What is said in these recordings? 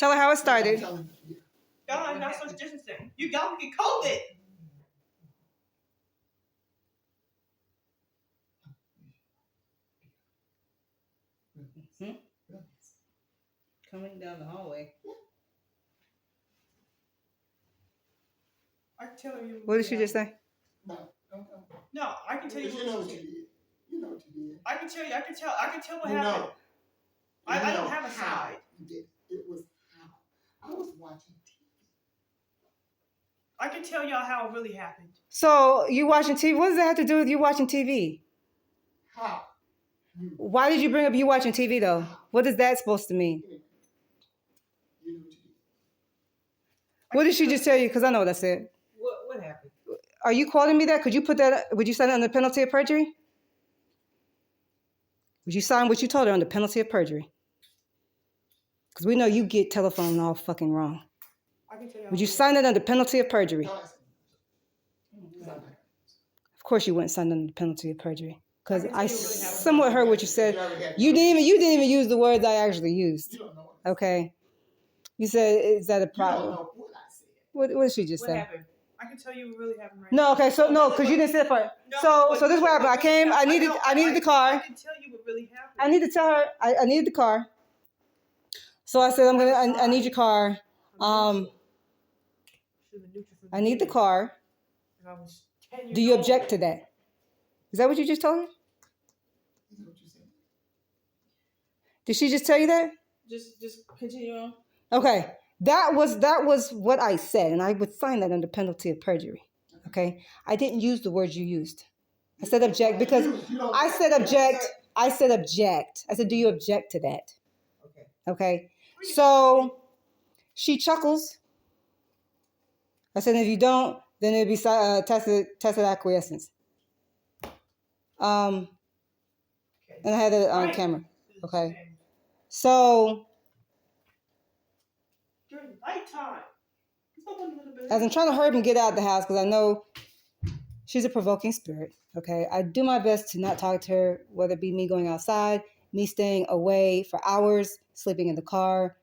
Tell her how it started. Y'all are not social distancing. Y'all get COVID. Coming down the hallway. I can tell you. What did she just say? No, I can tell you. You know what you did. You know what you did. I can tell you. I can tell what happened. I don't have a side. You did. It was how. I was watching TV. I can tell y'all how it really happened. So you watching TV? What does that have to do with you watching TV? How? Why did you bring up you watching TV though? What is that supposed to mean? You know what you did. What did she just tell you? Because I know what I said. What happened? Are you quoting me that? Could you put that? Would you sign it under penalty of perjury? Would you sign what you told her under penalty of perjury? Because we know you get telephone all fucking wrong. I can tell you. Would you sign it under penalty of perjury? Of course you wouldn't sign it under penalty of perjury. Because I somewhat heard what you said. You didn't even use the words I actually used. Okay. You said, is that a problem? You don't know what I said. What did she just say? Happened? I can tell you what really happened right No, now. okay, so no, because you didn't say that part. So this is what happened. I came, I needed the car. I can tell you what really happened. I need to tell her I needed the car. So I said I need your car. I need the car. Do you object to that? Is that what you just told her? Did she just tell you that? Just continue on. Okay. That was what I said, and I would sign that under penalty of perjury. Okay? I didn't use the words you used. I said object because I said object. I said object. I said, do you object to that? Okay. So she chuckles. I said, if you don't, then it'd be tacit acquiescence. And I had it on camera. Okay. So during nighttime. As I'm trying to hurry up and get out of the house, because I know she's a provoking spirit. Okay. I do my best to not talk to her, whether it be me going outside, me staying away for hours, sleeping in the car.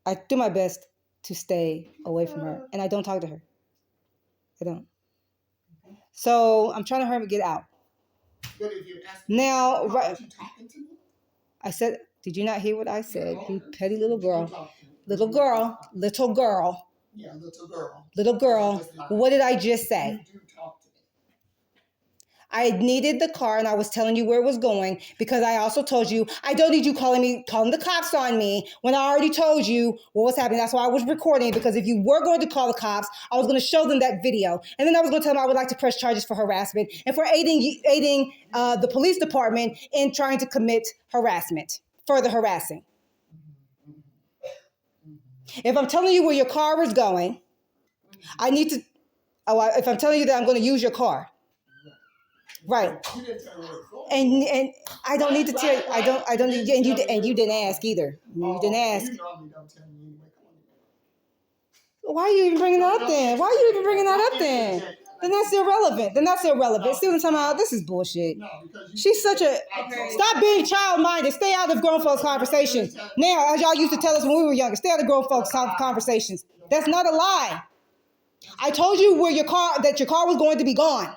I do my best to stay away from her, and I don't talk to her. I don't. So I'm trying to hurry up and get out. But if you ask Now, me, right, you talking to me? I said, did you not hear what I said? You petty little girl. Little girl. Little girl. Yeah, little girl. Little girl. What did I just say? You do talk to me. I needed the car, and I was telling you where it was going, because I also told you I don't need you calling the cops on me when I already told you what was happening. That's why I was recording, because if you were going to call the cops, I was going to show them that video, and then I was going to tell them I would like to press charges for harassment and for aiding the police department in trying to commit harassment, further harassing. If I'm telling you where your car is going, I need to. If I'm telling you that I'm going to use your car. Right. And I don't need to tell you. I don't need, and you didn't ask either. You didn't ask. Why are you even bringing that up then? Why are you even bringing that up then? Then that's irrelevant. See what I'm talking about? This is bullshit. She's such a... Stop being child-minded. Stay out of grown folks' conversations. Now, as y'all used to tell us when we were younger, stay out of grown folks' conversations. That's not a lie. I told you that your car was going to be gone.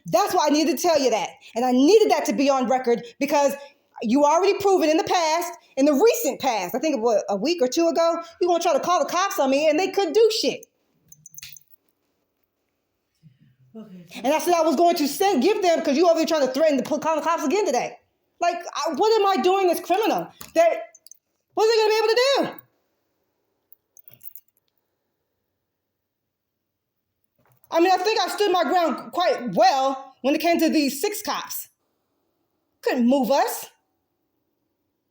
That's why I needed to tell you that. And I needed that to be on record, because you already proven in the past, in the recent past, I think a week or two ago, you're going to try to call the cops on me, and they couldn't do shit. Okay. And I said I was going to give them, because you over there trying to threaten to call the cops again today. Like, what am I doing that's criminal? What are they going to be able to do? I mean, I think I stood my ground quite well when it came to these 6 cops. Couldn't move us.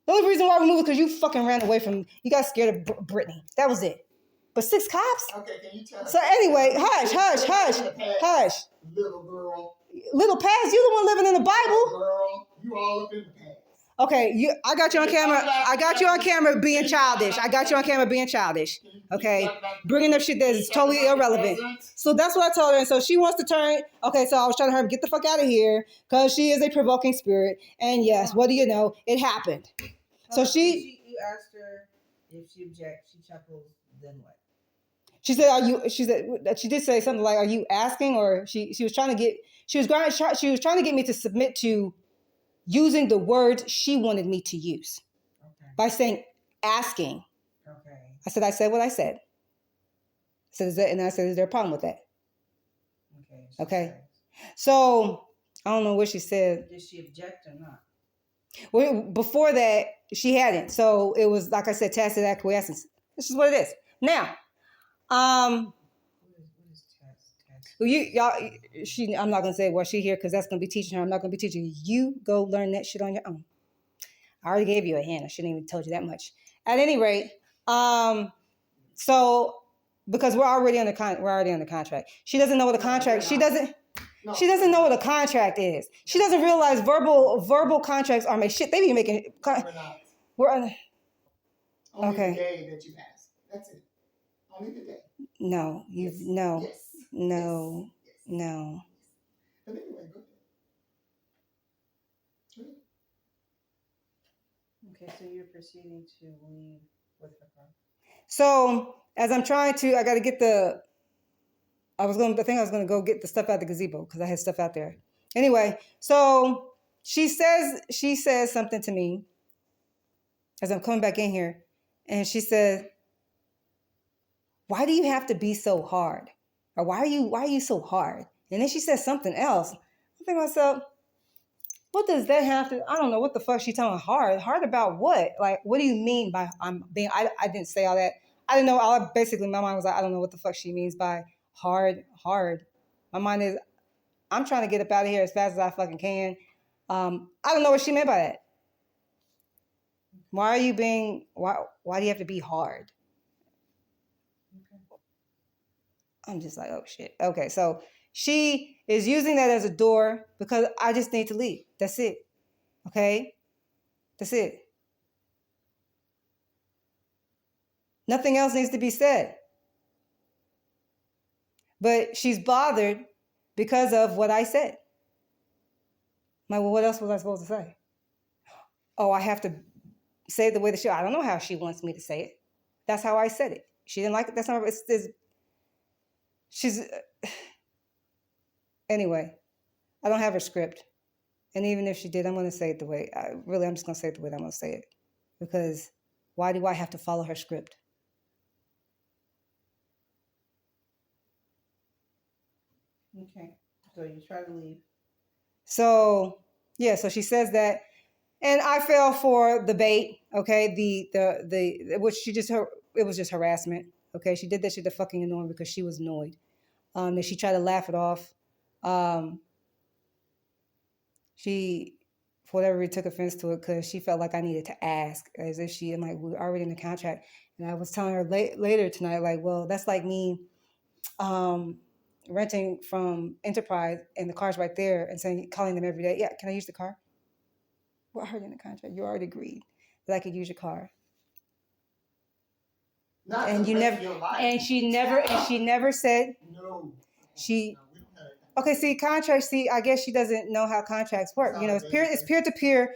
The only reason why we moved was because you fucking ran away from, you got scared of Brittany. That was it. But 6 cops? Okay, can you tell? So anyway, hush. Little girl. Little past, you the one living in the Bible. Girl, you all up in the past. Okay, I got you on camera. I got you on camera being childish. Okay, bringing up shit that is totally irrelevant. So that's what I told her. And so she wants to turn. Okay, so I was trying to get the fuck out of here, because she is a provoking spirit. And yes, what do you know? It happened. So you asked her If she objects, she chuckles, then what? She said, "Are you?" She said that she did say something like, "Are you asking?" Or she was trying to get trying to get me to submit to using the words she wanted me to use by saying asking. Okay. I said what I said. Is there a problem with that? Okay. So I don't know what she said. Did she object or not? Well, before that, she hadn't. So it was, like I said, tacit acquiescence. This is what it is. Now, What is test? I'm not gonna say well she here because that's gonna be teaching her. I'm not gonna be teaching you. You go learn that shit on your own. I already gave you a hint. I shouldn't even told you that much. At any rate, so because we're already under contract. She doesn't know what a contract. She doesn't know what a contract is. She doesn't realize verbal contracts are made. Shit, they be making. We're on. Only the day that you ask. That's it. Only the day. No, you Yes. no, Yes. no, Yes. no. But anyway, go ahead. Okay, so you're proceeding to leave with her car. So as I'm trying to, I got to get I think I was gonna go get the stuff out the gazebo because I had stuff out there. Anyway, so she says something to me as I'm coming back in here, and she said, "Why do you have to be so hard? Or why are you so hard?" And then she says something else. I think to myself, what does that have to? I don't know what the fuck she's telling hard. Hard about what? Like, what do you mean by I'm being? I didn't say all that. I didn't know. Basically, my mind was like, I don't know what the fuck she means by hard. My mind is, I'm trying to get up out of here as fast as I fucking can. I don't know what she meant by that. Why do you have to be hard? I'm just like, oh shit. Okay, so she is using that as a door because I just need to leave. That's it. Okay? That's it. Nothing else needs to be said. But she's bothered because of what I said. I'm like, well, what else was I supposed to say? Oh, I have to say it the way that I don't know how she wants me to say it. That's how I said it. She didn't like it. That's not, she's, anyway, I don't have her script. And even if she did, I'm going to say it I'm just going to say it the way that I'm going to say it. Because why do I have to follow her script? Okay, so you try to leave. So, yeah, so she says that. And I fell for the bait, okay? It was just harassment, okay? She did that shit to fucking annoy because she was annoyed. Then she tried to laugh it off. She, for whatever reason, took offense to it because she felt like I needed to ask, as if I'm like, we're already in the contract. And I was telling her later tonight, like, well, that's like me renting from Enterprise and the car's right there and calling them every day, yeah, can I use the car? We're already in the contract. You already agreed that I could use your car. And she never said no. Okay, see, contracts. See, I guess she doesn't know how contracts work. You know, it's peer-to-peer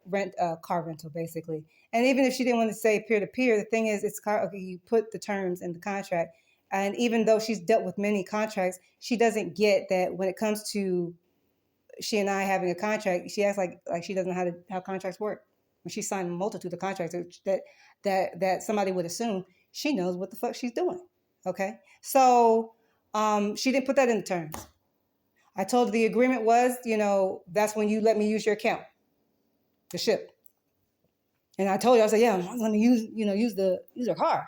rent, car rental, basically. And even if she didn't want to say peer-to-peer, the thing is, okay, you put the terms in the contract. And even though she's dealt with many contracts, she doesn't get that when it comes to she and I having a contract, she acts like she doesn't know how contracts work. When she signed a multitude of contracts that somebody would assume she knows what the fuck she's doing. Okay, so she didn't put that in the terms. I told her the agreement was, that's when you let me use your account, the ship. And I told her, I said, yeah, I'm going to use her car.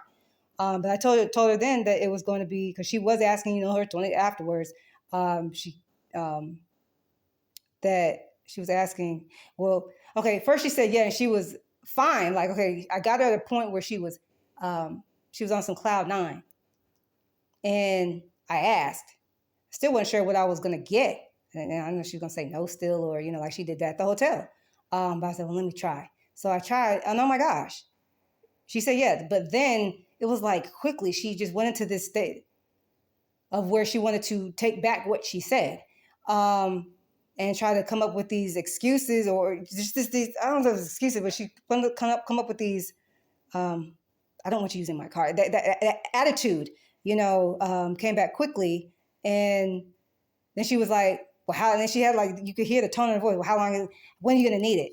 But I told her then that it was going to be, because she was asking, her 20 afterwards. That she was asking, well, okay, first she said, yeah, and she was fine. Like, okay, I got her at a point where she was on some cloud 9. And I asked, still wasn't sure what I was going to get. And I know she was going to say no still, or, like she did that at the hotel. But I said, well, let me try. So I tried, and oh my gosh. She said, yeah, but then it was like quickly, she just went into this state of where she wanted to take back what she said. And try to come up with these excuses or just these, I don't know if it's excuses, but she come up with these I don't want you using my car. That attitude, came back quickly. And then she was like, well, how, and then she had like, you could hear the tone of her voice. Well, how long, when are you going to need it?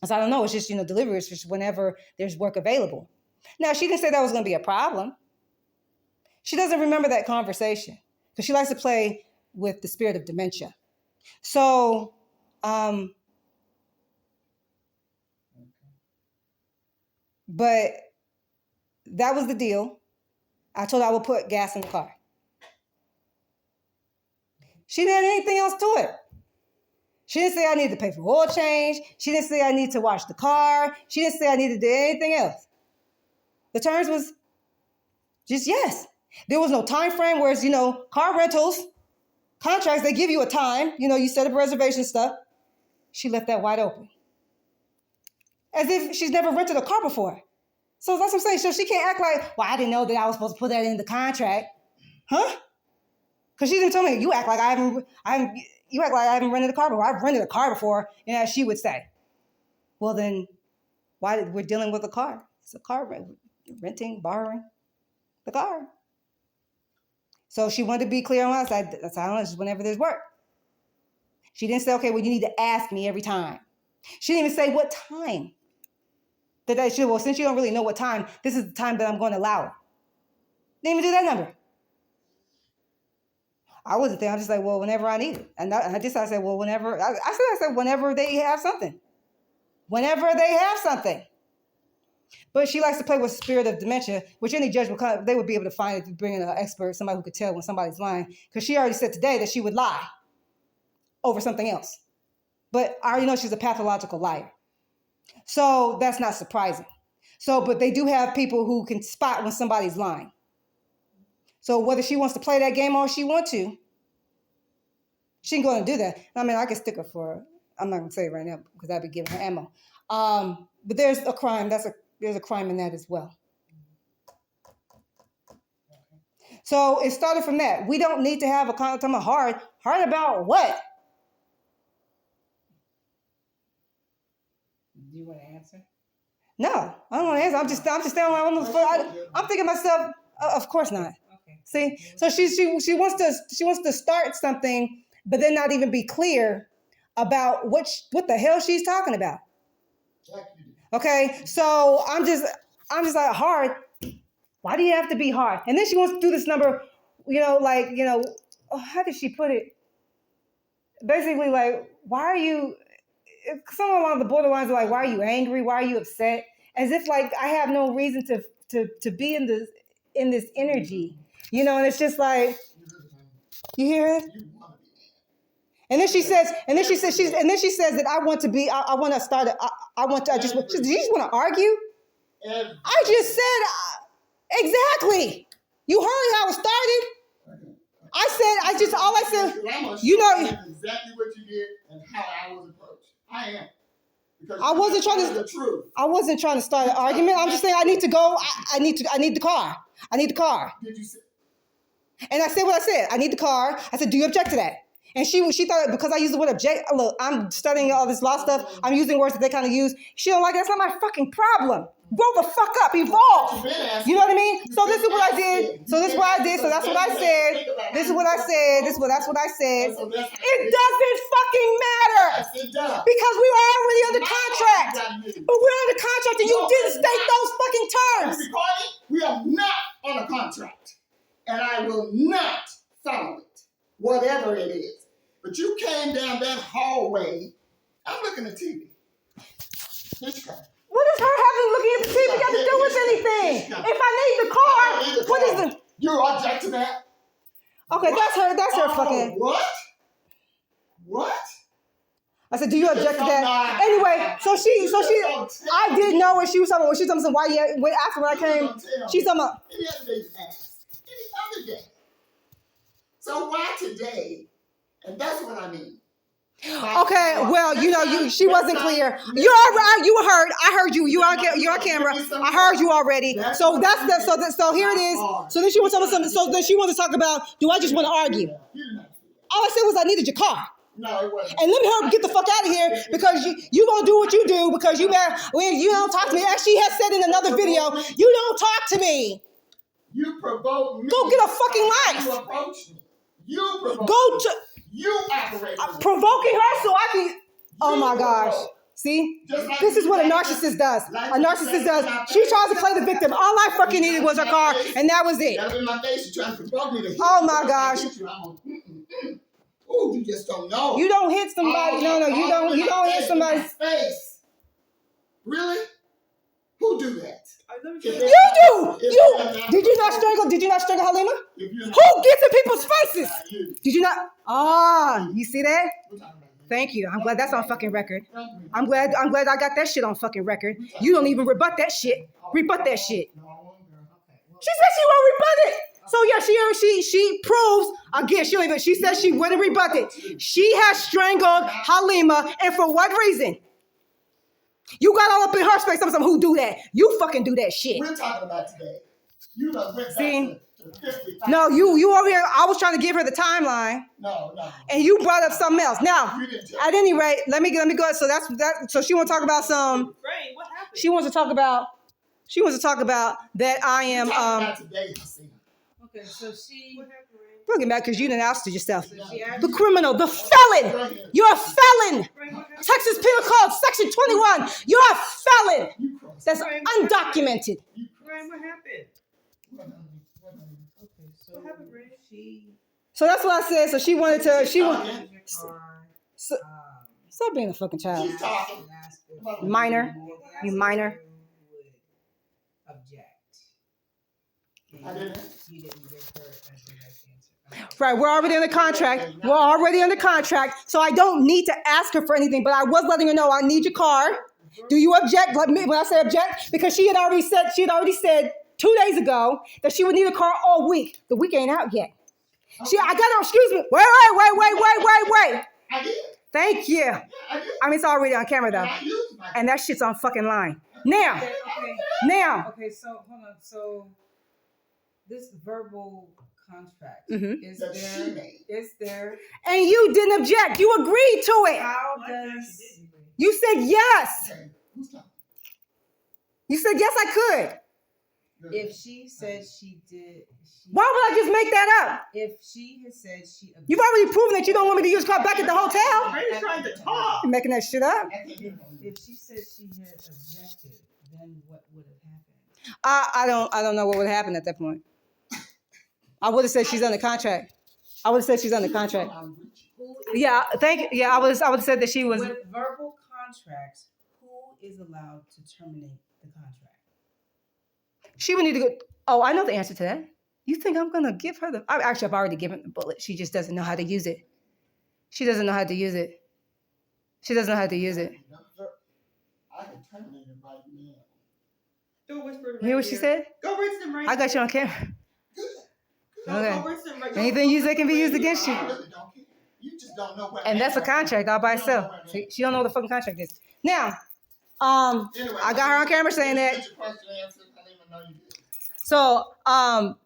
So I don't know. It's just, delivery is just whenever there's work available. Now, she didn't say that was going to be a problem. She doesn't remember that conversation because she likes to play with the spirit of dementia. So, but that was the deal. I told her I would put gas in the car. She didn't add anything else to it. She didn't say I needed to pay for oil change. She didn't say I needed to wash the car. She didn't say I needed to do anything else. The terms was just yes. There was no time frame, whereas, car rentals, contracts, they give you a time. You set up reservation stuff. She left that wide open. As if she's never rented a car before. So that's what I'm saying. So she can't act like, well, I didn't know that I was supposed to put that in the contract. Huh? Because she didn't tell me, you act like I haven't rented a car before. I've rented a car before, and as she would say. Well, then, why we're dealing with a car? It's a car renting, borrowing the car. So she wanted to be clear on us. That's how it's whenever there's work. She didn't say, okay, well, you need to ask me every time. She didn't even say what time. Well, since you don't really know what time, this is the time that I'm going to allow it. Didn't even do that number. I wasn't there. I'm just like, well, whenever I need it. And I said, well, whenever. I said, whenever they have something. Whenever they have something. But she likes to play with the spirit of dementia, which any judge they would be able to find if you bring in an expert, somebody who could tell when somebody's lying. Because she already said today that she would lie over something else. But I already know she's a pathological liar. So that's not surprising. But they do have people who can spot when somebody's lying. So whether she wants to play that game or she wants to, she can go and do that. I mean, I can stick her for, I'm not going to say it right now because I'd be giving her ammo. But there's a crime. There's a crime in that as well. So it started from that. We don't need to have a conversation hard about what? Do you want to answer? No, I don't want to answer. I'm just I'm thinking to myself, of course not. Okay. See, so she wants to start something, but then not even be clear about what the hell she's talking about. Okay, so I'm just like, hard. Why do you have to be hard? And then she wants to do this number, how did she put it? Basically, like, why are you? Somewhere along the borderlines are like, why are you angry? Why are you upset? As if like I have no reason to be in this energy, And it's just like, you hear it? And then she says that I want to be. I want to start. Do you just want to argue? I just said exactly. You heard how it started. All I said. Exactly what you did and how I was approached. I am. I wasn't trying to start an argument. I'm just saying I need to go. I need the car. I need the car. Did you say? And I said what I said. I need the car. I said, do you object to that? And she thought because I used the word object. Look, I'm studying all this law stuff. I'm using words that they kind of use. She don't like it. That's not my fucking problem. Grow the fuck up. Evolve. You know what I mean? So this is what I did. So this is what I did. So that's what I said. This is what I said. That's what I said. It doesn't fucking matter. Because we were already under contract. But we're under contract and you didn't state those fucking terms. We are not on a contract. And I will not follow it. Whatever it is. But you came down that hallway. I'm looking at TV. What does her having looking at the TV got to do with anything? If I need the car, what is the... You object to that? Okay, what? That's her fucking... What? I said, do you object to that? Anyway, so I didn't know what she was talking about. She was talking about after when I came, she's talking about... Any other day you ask. Any other day. So why today? And that's what I mean. Okay, well, she wasn't clear. You heard. I heard you. You're on camera. I heard you already. So so here it is. So then she was talking something. So then she wanted to talk about, do I just want to argue? All I said was I needed your car. No, it wasn't. And let me hurry up, get the fuck out of here because you gonna do what you do because you don't talk to me. As she has said in another video, you don't talk to me. You provoke me. Go get a fucking life. You approach me. You provoke Go me. to You operate. provoking her so I can. Oh my gosh. provoke. See? Like This is what a narcissist does. A narcissist does. She tries to play the victim. All I fucking needed was her car, and that was it. That was in my face. You trying to provoke me to hit Oh you. my gosh. Oh, you just don't know. You don't hit somebody. No, you don't hit somebody. Face. Really? Who do that? You do. Did you not strangle Halima? Who gets in people's faces? Did you not? Ah, you see that? Thank you. I'm glad that's on fucking record. I'm glad I got that shit on fucking record. You don't even rebut that shit. Rebut that shit. She said she won't rebut it. So yeah, she proves again. She says she wouldn't rebut it. She has strangled Halima, and for what reason? You got all up in her space. Something who do that? You fucking do that shit. We're talking about today. You done went back See? to 55. No, you over here. I was trying to give her the timeline. No. And you brought up something else. Now, You didn't tell at any rate, let me go. So that's that. So she want to talk about some. Rain, what happened? She wants to talk about that I am We're talking about today, Hasina. Okay, so she. What happened, Rain? looking back because you didn't ousted yourself. So she asked The criminal, the felon. You're a felon. Rain, what happened? Texas Penal Code Section 21. You're a felon. You crossed. That's undocumented. Rain, what happened? Okay, so What happened, Rain? she. So that's what I said. So she wanted to. She want. Your car, So, stop being a fucking child. She's talking. Minor. You minor. Would object. I didn't. You didn't give her a direct answer. Right, we're already under contract. We're already under contract, so I don't need to ask her for anything. But I was letting her know I need your car. Do you object? Let me, when I say object, because she had already said 2 days ago that she would need a car all week. The week ain't out yet. I got her. Excuse me. Wait. I did. Thank you. Yeah, I did. I mean, it's already on camera though, I used my. and that shit's on fucking line. Now, Okay, so hold on. So this verbal contract Mhm. is That she there? made. Is there? and you didn't object. You agreed to it. How does? You said yes. Okay, who's talking? You said yes, I could. If she said she did, Why would I just make that up? if she has said she, You've already proven that you don't want me to use car back at the hotel. Rain's trying to talk. You're making that shit up. if she said she had objected, then what would have happened? I don't know what would happen at that point. I would have said she's under contract. Yeah, thank you. Yeah, I would have said that she was. With verbal contracts, who is allowed to terminate the contract? She would need to go. Oh, I know the answer to that. You think I'm gonna give her the? I've already given the bullet. She just doesn't know how to use it. She doesn't know how to use it. I can terminate it right now. Go whisper to Hear what Rain she here. said? Go rinse them, Rain. I got you on camera. Go Okay. rinse them, Rain. Anything used that can be used against you. I really don't care. You just don't know what. And that's a contract all by itself. She don't know what the fucking contract is. Now, Anyway, I got her on camera saying that. Get your question answered. I didn't even know you did. So,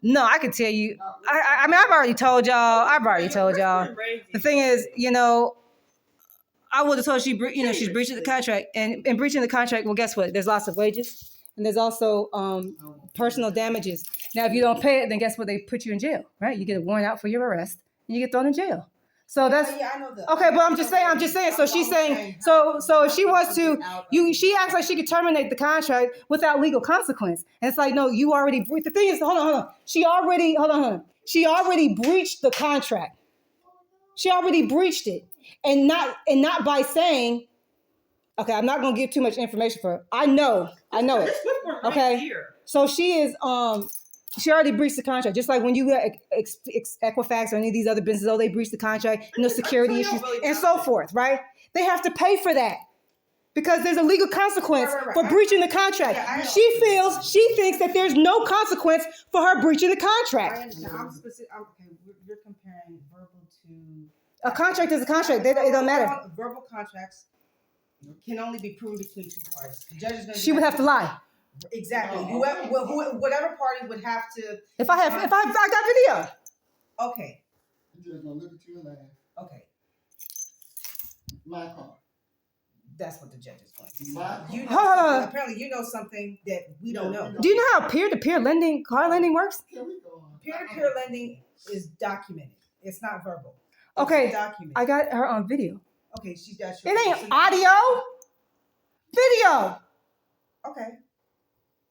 no, I could tell you. I mean, I've already told y'all. The thing is, I would have told she's breaching the contract, and in breaching the contract, well, guess what? There's lots of wages, and there's also personal damages. Now, if you don't pay it, then guess what? They put you in jail, right? You get a warrant out for your arrest, and you get thrown in jail. So that's I know that. okay. But I'm just saying. So she's saying. So if she wants to, she acts like she could terminate the contract without legal consequence, and it's like, no, you already breached. The thing is, hold on. She already breached the contract. She already breached it, and not by saying, okay, I'm not gonna give too much information for her. I know it. This whisper right Okay. here. So she is she already breached the contract. Just like when you get Equifax or any of these other businesses, they breach the contract, security issues and so forth, right? They have to pay for that because there's a legal consequence for breaching the contract. Yeah, She thinks that there's no consequence for her breaching the I contract. understand. Okay. You're comparing verbal to. A contract is a contract. It don't matter. Verbal contracts can only be proven between two parties. The judge is going to. She would have to lie. Exactly. Whatever party would have to. If I got video. Okay. I'm just gonna look at you and laugh. Okay. My car. That's what the judge is going to say. My car. You know something, apparently you know something that we don't know. Do you know how peer-to-peer lending, car lending works? Here we go. Peer-to-peer lending is documented. It's not verbal. It's Okay, documented. I got her on video. Okay, she's got It ain't audio, video. Okay.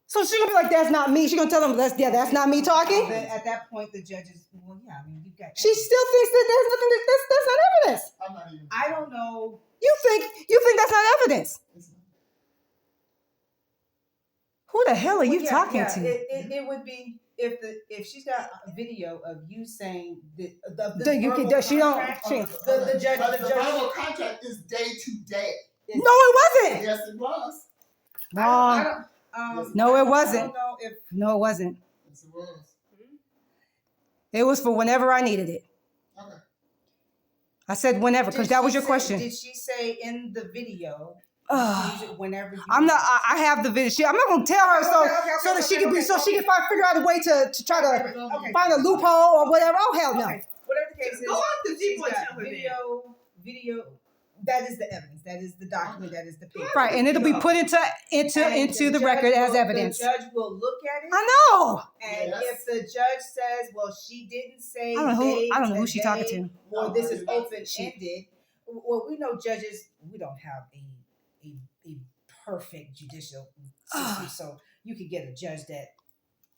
So she's gonna be like, "That's not me." She's gonna tell them, "That's not me talking." Then at that point, the judge is, well, yeah. I mean, you've got. She still thinks that there's nothing. That's not evidence. I'm not even. I don't know. You think that's not evidence? Who the hell are you talking to? It would be if she's got a video of you saying the judge. The verbal contract is day to day. No, it wasn't. Yes, it was. No, it wasn't. I don't know if. No, it wasn't. Yes, it was. It was for whenever I needed it. Okay. I said whenever, because that was your question. Did she say in the video? Use it whenever you I'm not. I have the video. I'm not gonna tell her so that she can figure out a way to try to find a loophole or whatever. Oh hell no. Okay. Whatever the case is, Go off the deep one. Video. That is the evidence. That is the document. That is the paper. Right, and it'll be put into the record as evidence. The judge will look at it. I know. And Yes. if the judge says, "Well, she didn't say," I don't know who she's talking to. Or this is open ended. Well, we know judges. We don't have a perfect judicial system, so you could get a judge that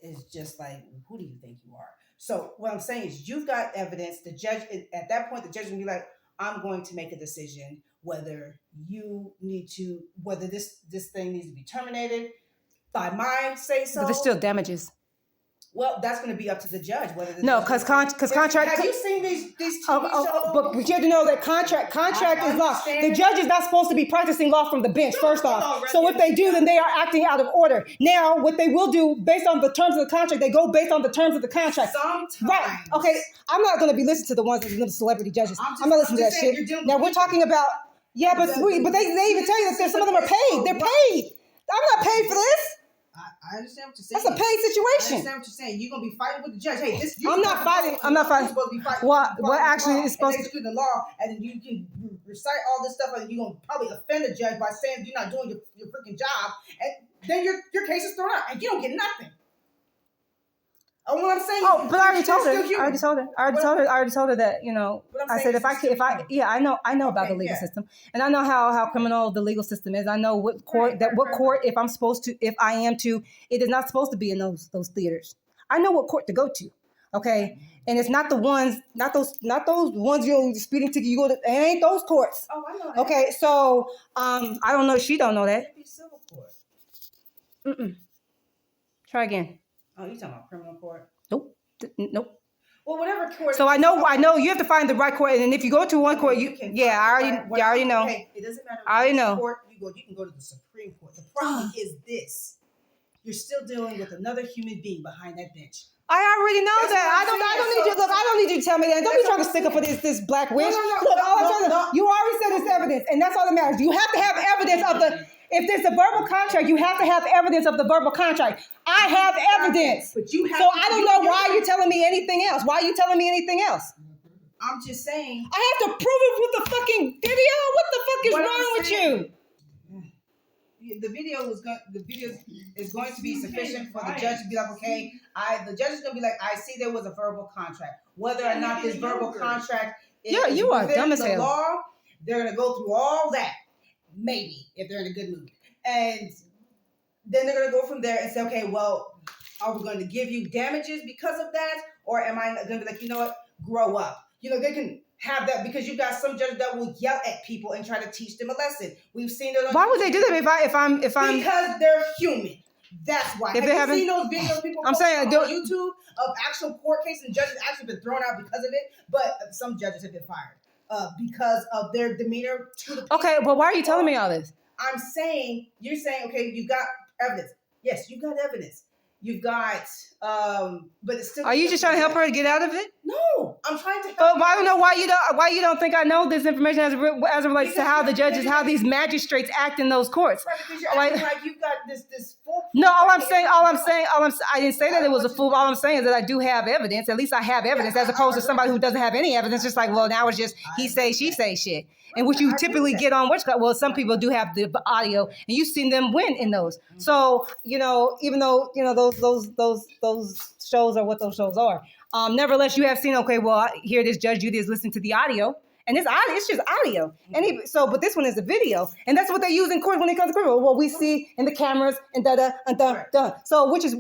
is just like, who do you think you are? So what I'm saying is, you've got evidence. The judge at that point, the judge will be like, I'm going to make a decision whether this thing needs to be terminated by my say so. But there's still damages. Well, that's going to be up to the judge. Whether No, because contract. Have you seen these TV shows? But you have to know that contract is law. The judge is not supposed to be practicing law from the bench. First off, so if they do, then they are acting out of order. Now, what they will do based on the terms of the contract, they go based on the terms of the contract. Sometimes. Right? Okay. I'm not going to be listening to the ones that are the celebrity judges. I'm not listening to that shit. Now we're talking about they even tell you that some of them are paid. They're paid. I'm not paid for this. I understand what you're saying. That's a paid situation. I understand what you're saying. You're gonna be fighting with the judge. Hey, this. I'm not fighting. You're supposed to be fighting. What actually is supposed to execute the law, and then you can recite all this stuff, and you're gonna probably offend the judge by saying you're not doing your freaking job, and then your case is thrown out, and you don't get nothing. What I'm saying. Oh, but I already told her. I already told her that, I said I know about the legal system, and I know how criminal the legal system is. I know what court if I am to, it is not supposed to be in those theaters. I know what court to go to. Okay. And it's not those ones you're disputing ticket. You go to, it ain't those courts. Oh, I know that. Okay. So, I don't know. She don't know that. It'd be civil court. Try again. Oh, you talking about criminal court? Nope. Well, whatever court. So I know you have to find the right court, and if you go to one court, I already know. Okay, it doesn't matter. I already know. Court you can go to the Supreme Court. The problem is this: you're still dealing with another human being behind that bench. I already know that. I don't need you to tell me that. Don't be trying to stick up for this black witch. You already said it's evidence, and that's all that matters. You have to have evidence of if there's a verbal contract, you have to have evidence of the verbal contract. I have evidence. But you have I don't know why you're telling me anything else. Why are you telling me anything else? I'm just saying. I have to prove it with the fucking video? What the fuck is wrong with you? The video is going to be sufficient for the judge to be like, okay, the judge is going to be like, I see there was a verbal contract. Whether or not this verbal contract is you are dumb as hell. Law, they're going to go through all that. Maybe, if they're in a good mood. And then they're going to go from there and say, okay, well, are we going to give you damages because of that? Or am I going to be like, you know what, grow up? They can have that because you've got some judges that will yell at people and try to teach them a lesson. We've seen it. Why would they do that if I'm? Because they're human. That's why. Have you seen those videos people post on YouTube of actual court cases and judges actually been thrown out because of it? But some judges have been fired because of their demeanor to the people. Okay, but why are you telling me all this? You're saying, okay, you've got evidence. Yes, you've got evidence. You've got, but it's still. Are you just trying to help her get out of it? No, I'm trying to. But I don't know why you don't think I know this information as it relates to how these magistrates act in those courts. Right, because you're acting like you've got this full No, I didn't say that it was a fool. All I'm saying is that I do have evidence. At least I have evidence, as opposed to somebody who doesn't have any evidence. Just like, well, now it's just he say, she say shit. And which you typically get on well, some people do have the audio, and you've seen them win in those. So, even though, those shows are what those shows are. Nevertheless, you have seen, okay, well, here this Judge Judy is listening to the audio. And it's just audio. But this one is a video. And that's what they use in court when it comes to criminal. Well, we see in the cameras and da. So which is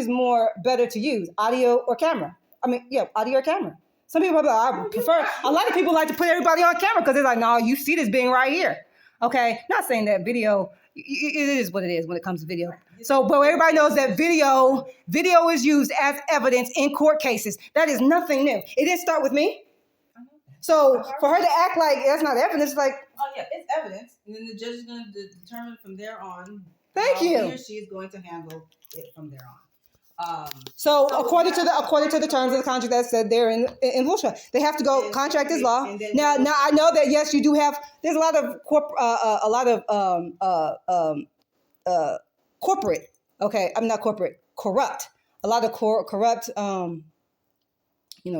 more better to use, audio or camera? Audio or camera. Some people are like, I prefer, a lot of people like to put everybody on camera because they're like, no, you see this being right here. Okay, not saying that video, it is what it is when it comes to video. So, but everybody knows that video is used as evidence in court cases. That is nothing new. It didn't start with me. So for her to act like that's not evidence, like, oh yeah, it's evidence, and then the judge is going to determine from there on. Thank you. He or she is going to handle it from there on. So according to the terms of the contract that said they're in Bullshit, they have to go. Contract is law. Now I know that yes, you do have. There's a lot of corporate. Okay, I'm not corporate. Corrupt. A lot of corrupt.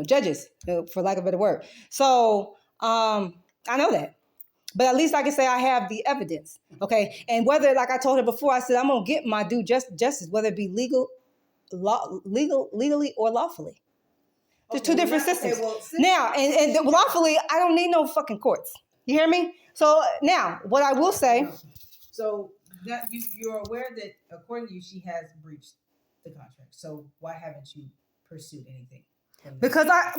Judges, for lack of a better word. So I know that. But at least I can say I have the evidence. Okay. And whether, like I told her before, I said I'm gonna get my due justice, whether it be legally or lawfully. There's two different systems. Now, and lawfully, I don't need no fucking courts. You hear me? So now, what I will say. So that you're aware that according to you, she has breached the contract. So why haven't you pursued anything? Because I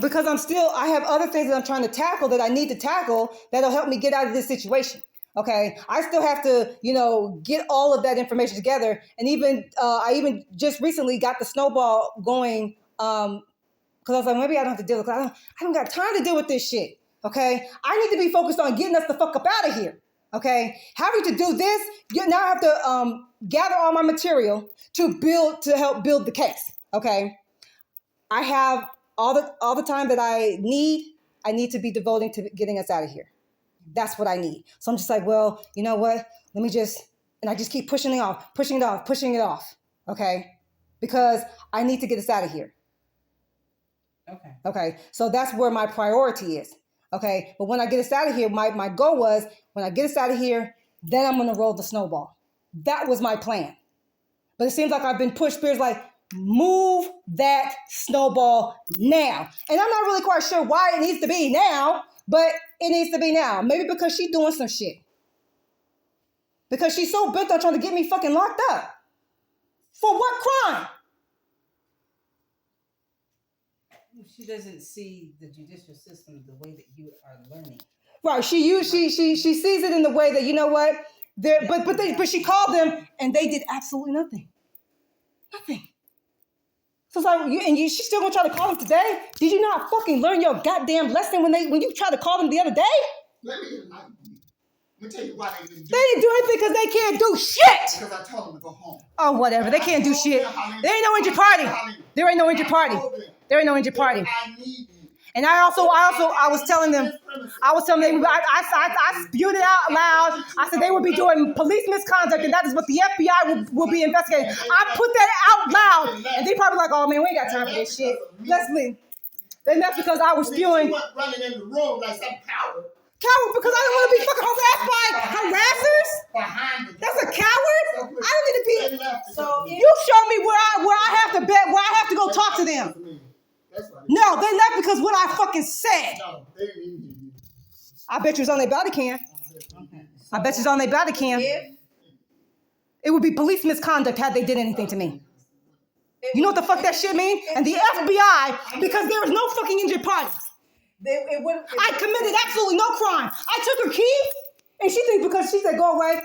have other things that I'm trying to tackle that I need to tackle that'll help me get out of this situation. Okay, I still have to, get all of that information together, and I even just recently got the snowball going. Because I was like, maybe I don't have to deal with it. I don't got time to deal with this shit. Okay, I need to be focused on getting us the fuck up out of here. Okay, having to do this, now I have to gather all my material to help build the case. Okay, I have all the time that I need to be devoting to getting us out of here. That's what I need. So I'm just like, well, you know what? I just keep pushing it off. Okay, because I need to get us out of here. Okay. So that's where my priority is. Okay. But when I get us out of here, my goal was when I get us out of here, then I'm going to roll the snowball. That was my plan. But it seems like I've been pushed. Spirit's like, move that snowball now. And I'm not really quite sure why it needs to be now, but it needs to be now. Maybe because she's doing some shit. Because she's so bent on trying to get me fucking locked up. For what crime? She doesn't see the judicial system the way that you are learning. Right. She sees it in the way that, you know what? But she called them and they did absolutely nothing. Nothing. So it's like, she's still gonna try to call them today? Did you not fucking learn your goddamn lesson when you tried to call them the other day? Let me tell you why they didn't do it. They didn't do anything because they can't do shit. Because I told them to go home. Oh, whatever. They can't do shit. There ain't no injured party. There ain't no injured party. There ain't no injured party. I need you. And I was telling them, I spewed it out loud. I said they would be doing police misconduct, and that is what the FBI will be investigating. I put that out loud, and they probably like, oh man, we ain't got time for this shit. Let's leave. And that's because I was spewing. You went running in the room like some coward. Coward because I don't want to be fucking harassed by harassers. That's a coward. I don't need to be. So you show me where I have to bet, where I have to go talk to them. No, they left because what I fucking said. No, they didn't even hear you. I bet you it's on their body cam. I bet you it's on their body cam. It would be police misconduct had they did anything to me. You know what the fuck that shit mean? And the FBI, because there was no fucking injured parties. I committed absolutely no crime. I took her key, and she thinks because she said go away,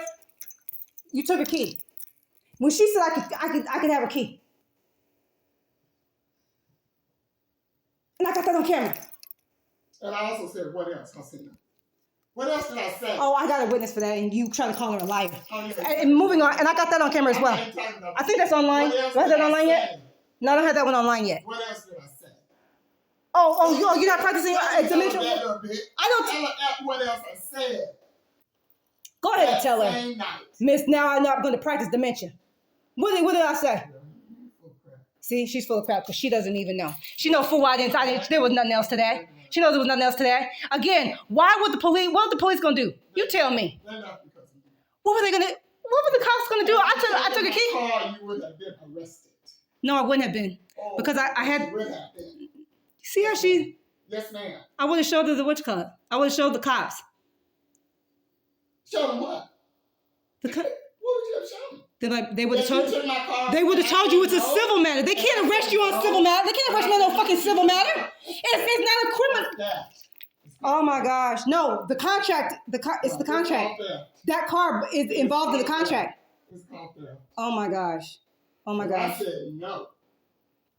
you took her key. When she said I could have her key. And I got that on camera. And I also said, what else, Hasina? What else did I say? Oh, I got a witness for that, and you trying to call her a liar. Oh, yeah. And moving on, and I got that on camera as well. I think that's online. Do I have that online yet? No, I don't have that one online yet. What else did I say? Oh, you're not practicing dimension? I don't tell her what else I said. Go ahead and tell her. Same night. Miss, now I'm not going to practice dementia. What did I say? See, she's full of crap because she doesn't even know. She knows full well there was nothing else today. She knows there was nothing else today. Again, what were the police going to do? You tell me. What were the cops going to do? I took a key. You would have been arrested. No, I wouldn't have been. Because I had... You would have been. See how she... Yes, ma'am. I would have showed her the witch cut. I would have showed the cops. Show them what? What would you have shown? They would have told you it's a civil matter. They can't arrest you on civil matter. They can't arrest you on no fucking civil matter. It's not a criminal. Oh my gosh. No, the contract, it's the contract. That car is involved in the contract. Oh my gosh. Oh my gosh. I said no.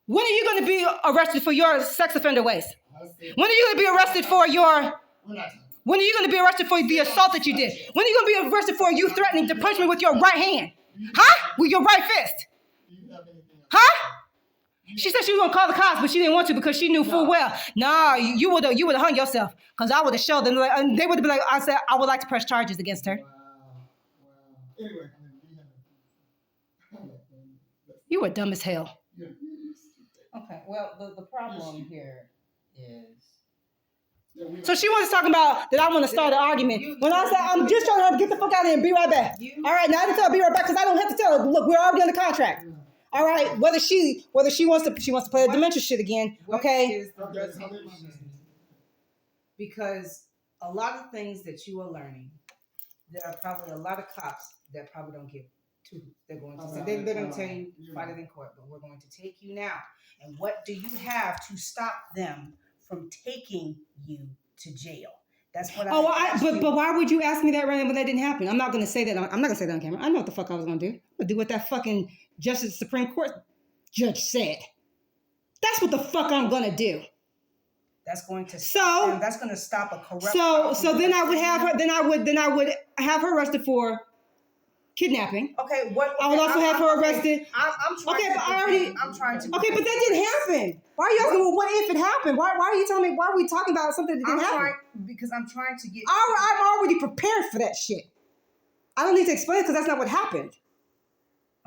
When are you going to be arrested for your sex offender ways? When are you going to be arrested for your... When are you going to be arrested for the assault that you did? When are you going to be arrested for you threatening to punch me with your right hand? Huh? With your right fist? Huh? She said she was going to call the cops, but she didn't want to because she knew full well. Nah, you would have hung yourself because I would have showed them. And they would have been like, I said, I would like to press charges against her. Anyway. You were dumb as hell. Okay, well, the problem here is... So she wants to talk about that I want to start an argument. When I said, I'm just trying to get the fuck out of here and be right back. All right, now I didn't tell her be right back because I don't have to tell her, look, we're already under contract. All right, whether she wants to play the dementia shit again, okay? Because a lot of things that you are learning, there are probably a lot of cops that probably don't give to. They're going to say, they're going to tell you, fight it in court, but we're going to take you now. And what do you have to stop them from taking you to jail? That's what but why would you ask me that right now when that didn't happen? I'm not going to say that. I'm not going to say that on camera. I know what the fuck I was going to do. I'm going to do what that fucking Justice Supreme Court judge said. That's what the fuck I'm going to do. That's going to that's going to stop a corrupt. So then I would have her. Then I would have her arrested for kidnapping. Okay, what? I would also have her arrested. I'm trying to. Okay, but that didn't happen. Why are you asking? Well, what if it happened? Why are you telling me? Why are we talking about something that didn't happen? Because I'm trying to get. I'm already prepared for that shit. I don't need to explain it because that's not what happened.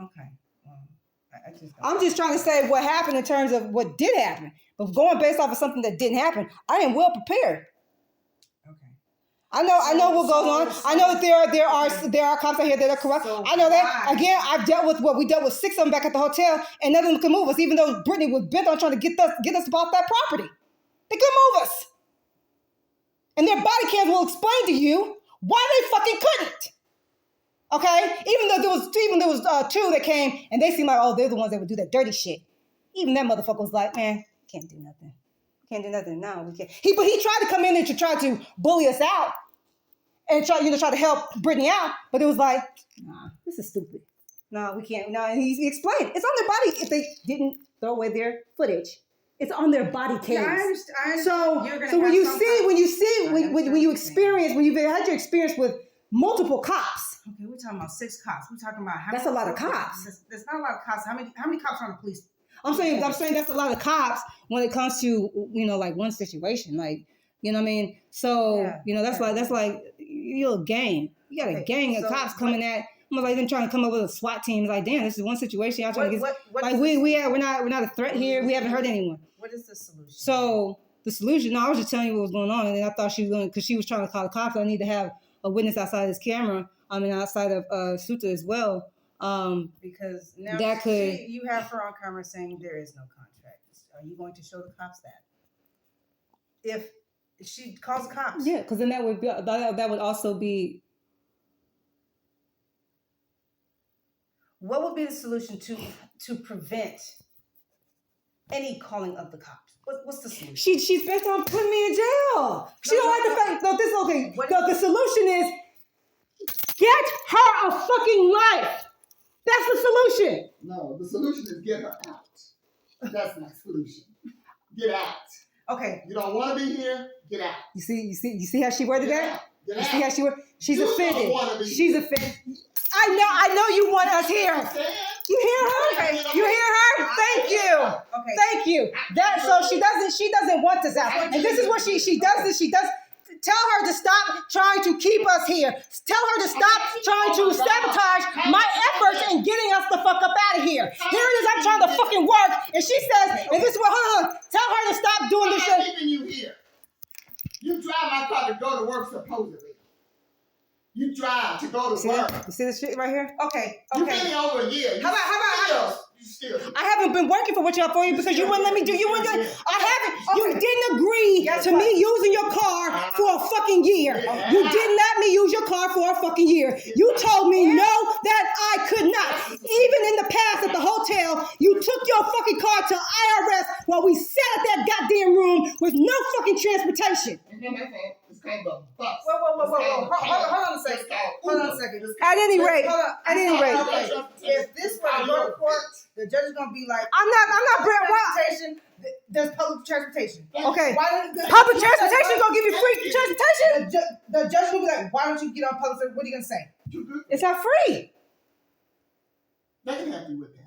Okay. I'm just trying to say what happened in terms of what did happen. But going based off of something that didn't happen, I am well prepared. Okay. I know what goes on. I know that there are cops out here that are corrupt. I know that. Again, we dealt with 6 of them back at the hotel, and none of them could move us, even though Brittany was bent on trying to get us off that property. They couldn't move us. And their body cams will explain to you why they fucking couldn't. Okay? Even though there was 2 that came, and they seemed like, oh, they're the ones that would do that dirty shit. Even that motherfucker was like, man, can't do nothing. Can't do nothing. No, we can't. But he tried to come in and to try to bully us out and try to help Brittany out. But it was like, nah, this is stupid. No, we can't. No, and he explained. It's on their body if they didn't throw away their footage. It's on their body cams. Yeah, I understand. So when you experience, when you've had your experience with multiple cops. Okay, we're talking about 6 cops. We're talking about that's a lot of cops. There's not a lot of cops. How many cops are on the police? I'm saying that's a lot of cops when it comes to, like one situation, like, you know what I mean? So, that's like you're a gang. You got a gang of cops coming at, almost like them trying to come up with a SWAT team. It's like, damn, this is one situation. Y'all trying to get, like we're not a threat here. We haven't hurt anyone. What is the solution? So the solution, no, I was just telling you what was going on. And then I thought she was going, because she was trying to call the cops. I need to have a witness outside this camera. I mean, outside of Suta as well. Because now you have her on camera saying there is no contract. Are you going to show the cops that? If she calls the cops? Yeah, because then that would also be. What would be the solution to prevent any calling of the cops? What's the solution? She's bent on putting me in jail. She don't like the fact. No, this is okay. The solution is get her a fucking life. That's the solution. No, the solution is get her out. That's not the solution. Get out. Okay. You don't want to be here. Get out. You see how she worded that? Get you out. see how she worded? She's offended. She's here. offended. I know you want us here. You hear her? Okay. You hear her? Thank you. Okay. Thank you. So she doesn't want us out. And this is what she does. She does. tell her to stop trying to keep us here. Tell her to stop trying to sabotage my efforts in getting us the fuck up out of here. Here it is, I'm trying to fucking work, and she says, and this is what, hold on, tell her to stop doing this shit. I'm leaving you here. You drive my car to go to work, supposedly. You drive to go to work. You see this shit right here? Okay. You've been here over a year. How about You still. I haven't been working for you because you wouldn't let me do. You wouldn't. I haven't. You didn't agree to me using your car for a fucking year. You didn't let me use your car for a fucking year. You told me no, that I could not. Even in the past at the hotel, you took your fucking car to IRS while we sat at that goddamn room with no fucking transportation. It's called the bus. Whoa. Hold on a second. At any rate, Okay. If this were to go to court, the judge is gonna be like, I'm not. transportation. There's public transportation. Okay. Public Public transportation gonna give you free transportation? The judge will be like, why don't you get on public transportation? What are you gonna say? It's not free. They can help you with that.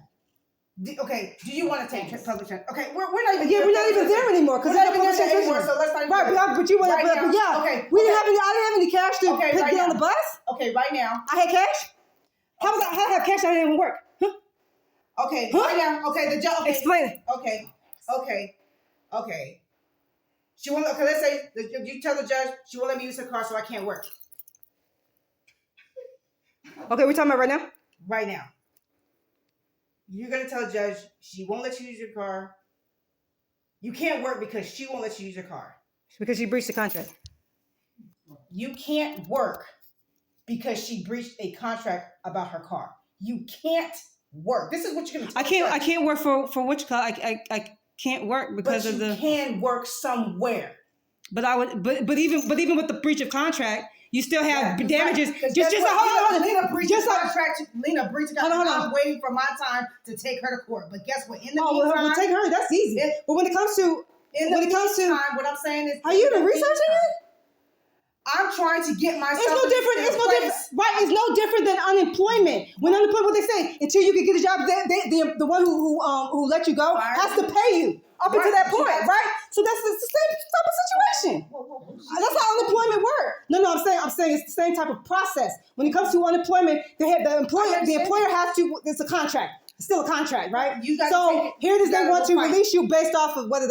Okay, do you want to take public transportation? Okay, we're not even. Yeah, we're not even there anymore because we're not even there anymore. So let's not. Even Right, but you want right to. Yeah. Okay. We didn't have any. I didn't have any cash to Okay, right get on now. the bus. Okay, right now. I had cash. How did I have cash? I didn't even work. Huh? Okay, Huh? right now. Okay, the judge. Okay. Explain it. Okay. She won't. Okay, let's say you tell the judge she won't let me use her car, so I can't work. Okay, we're talking about right now. Right now. You're gonna tell the judge she won't let you use your car. You can't work because she won't let you use your car. Because she breached the contract. You can't work because she breached a contract about her car. You can't work. This is what you're gonna tell the I judge. can't work for which car? I can't work because but of you can work somewhere. But I would. But even with the breach of contract, you still have Yeah, damages. right. Just hold on. Lena breached Just the like- contract. Lena breached the contract. I'm waiting for my time to take her to court. But guess what? In the meantime, we'll take her. That's easy. But when it comes to what I'm saying is, are you even researching it? I'm trying to get myself. It's no different. Right? It's no different than unemployment. When unemployment, what they say, until you can get a job, the one who let you go has to pay you up until that point, right? So that's the same type of situation. That's how unemployment works. No, I'm saying it's the same type of process. When it comes to unemployment, the employer has to. It's a contract. It's still a contract, right? So here it is. They want to release you based off of whether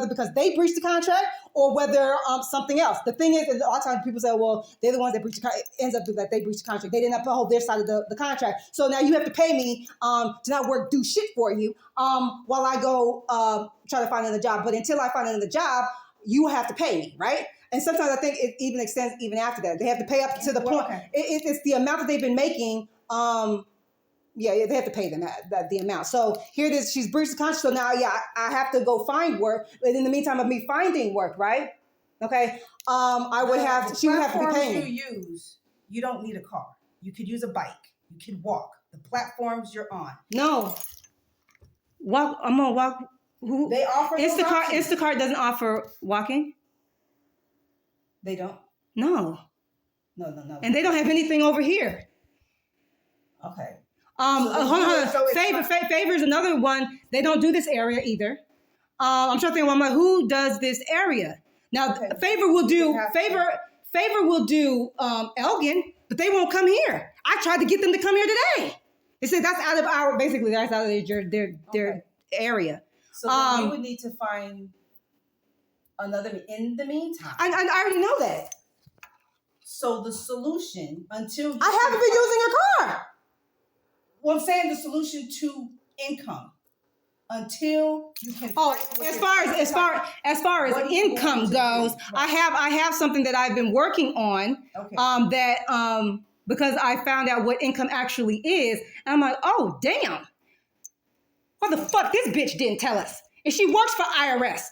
because they breached the contract or whether something else. The thing is, a lot of times people say, well, they're the ones that breached the contract. It ends up that they breached the contract. They didn't uphold their side of the contract. So now you have to pay me to not do shit for you while I go try to find another job. But until I find another job, you have to pay me, right? And sometimes I think it even extends even after that. They have to pay up to the point. Okay. It's the amount that they've been making. Yeah, they have to pay them the amount. So here it is. She's breached the contract. So now, I have to go find work. But in the meantime of me finding work, right? Okay. I would have to. She would have to be paying me. You don't need a car. You could use a bike. You could walk. The platforms you're on. No. Walk. I'm gonna walk. Who? They offer those options. Instacart doesn't offer walking. They don't. No. No. And they don't have anything over here. Okay. Hold on. Favor is another one. They don't do this area either. I'm trying to think. Who does this area? Now, Okay. Favor will do Elgin, but they won't come here. I tried to get them to come here today. They said that's out of their area. So then you would need to find another in the meantime. I already know that. So the solution until I haven't been using your car. Well, I'm saying the solution to income until you can. As far as income goes, I have something that I've been working on. Okay. Because I found out what income actually is, and I'm like, oh damn, what the fuck? This bitch didn't tell us, and she works for IRS.